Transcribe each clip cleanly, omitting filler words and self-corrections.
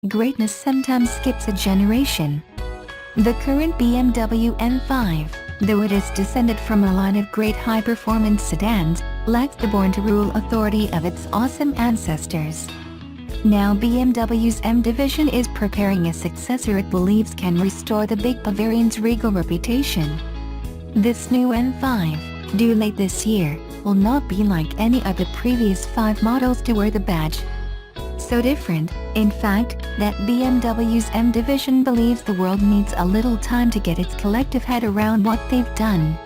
Greatness sometimes skips a generation. The current BMW M5, though it is descended from a line of great high-performance sedans, lacks the born-to-rule authority of its awesome ancestors. Now BMW's M division is preparing a successor it believes can restore the big Bavarian's regal reputation. This new M5, due late this year, will not be like any of the previous 5 models to wear the badge. So different, in fact, that BMW's M division believes the world needs a little time to get its collective head around what they've done.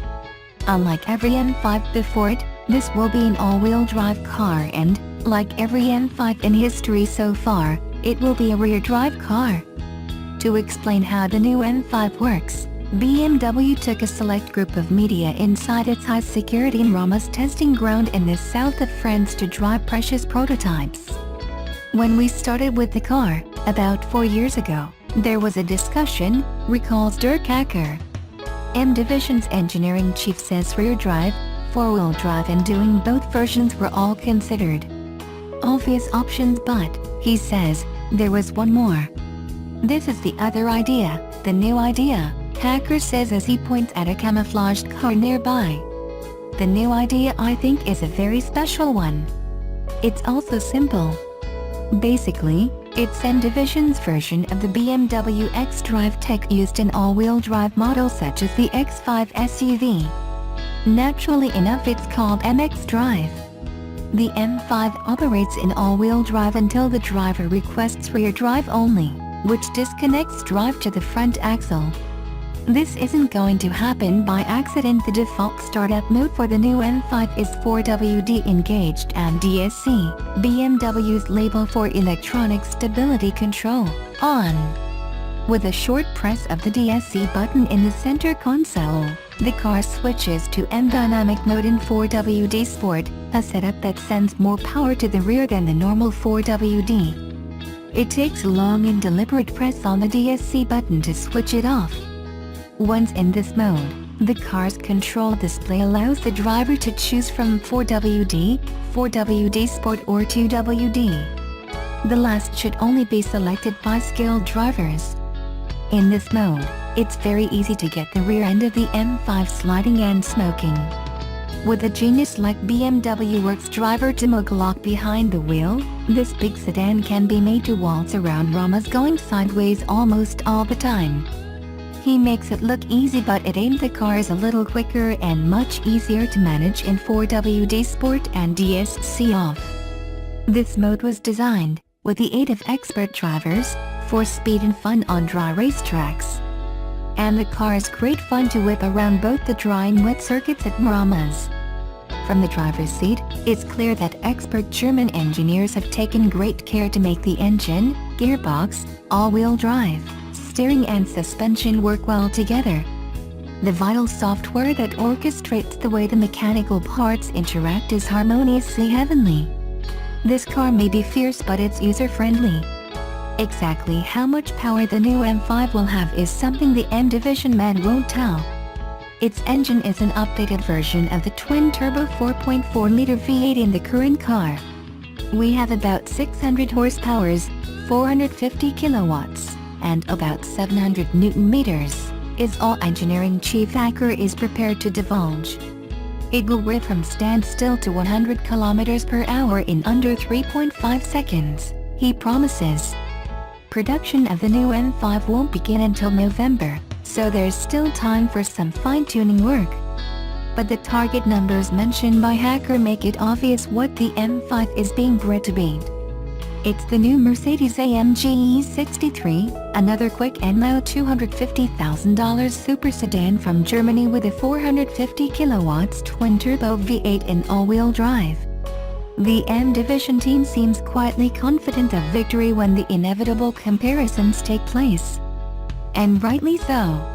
Unlike every M5 before it, this will be an all-wheel drive car and, like every M5 in history so far, it will be a rear-drive car. To explain how the new M5 works, BMW took a select group of media inside its high-security Ramos testing ground in the south of France to drive precious prototypes. When we started with the car, about 4 years ago, there was a discussion, recalls Dirk Hacker. M Division's engineering chief says rear drive, four-wheel drive and doing both versions were all considered. Obvious options, but, he says, there was one more. This is the other idea, the new idea, Hacker says as he points at a camouflaged car nearby. The new idea I think is a very special one. It's also simple. Basically, it's M Division's version of the BMW X-Drive tech used in all-wheel drive models such as the X5 SUV. Naturally enough it's called MX Drive. The M5 operates in all-wheel drive until the driver requests rear drive only, which disconnects drive to the front axle. This isn't going to happen by accident. The default startup mode for the new M5 is 4WD engaged and DSC, BMW's label for electronic stability control, on. With a short press of the DSC button in the center console, the car switches to M Dynamic mode in 4WD Sport, a setup that sends more power to the rear than the normal 4WD. It takes a long and deliberate press on the DSC button to switch it off. Once in this mode, the car's control display allows the driver to choose from 4WD, 4WD Sport or 2WD. The last should only be selected by skilled drivers. In this mode, it's very easy to get the rear end of the M5 sliding and smoking. With a genius like BMW works driver to move lock behind the wheel, this big sedan can be made to waltz around Ramos going sideways almost all the time. He makes it look easy, but it ain't. The car is a little quicker and much easier to manage in 4WD Sport and DSC off. This mode was designed, with the aid of expert drivers, for speed and fun on dry racetracks. And the car is great fun to whip around both the dry and wet circuits at Ramos. From the driver's seat, it's clear that expert German engineers have taken great care to make the engine, gearbox, all-wheel drive, steering and suspension work well together. The vital software that orchestrates the way the mechanical parts interact is harmoniously heavenly. This car may be fierce, but it's user-friendly. Exactly how much power the new M5 will have is something the M Division man won't tell. Its engine is an updated version of the twin-turbo 4.4-liter V8 in the current car. We have about 600 horsepower, 450 kilowatts, and about 700 Newton-meters, is all engineering chief Hacker is prepared to divulge. It will whip from standstill to 100 kilometers per hour in under 3.5 seconds, he promises. Production of the new M5 won't begin until November, so there's still time for some fine-tuning work. But the target numbers mentioned by Hacker make it obvious what the M5 is being bred to beat. It's the new Mercedes-AMG E63, another quick and loud $250,000 super sedan from Germany with a 450 kilowatts twin-turbo V8 in all-wheel drive. The M Division team seems quietly confident of victory when the inevitable comparisons take place. And rightly so.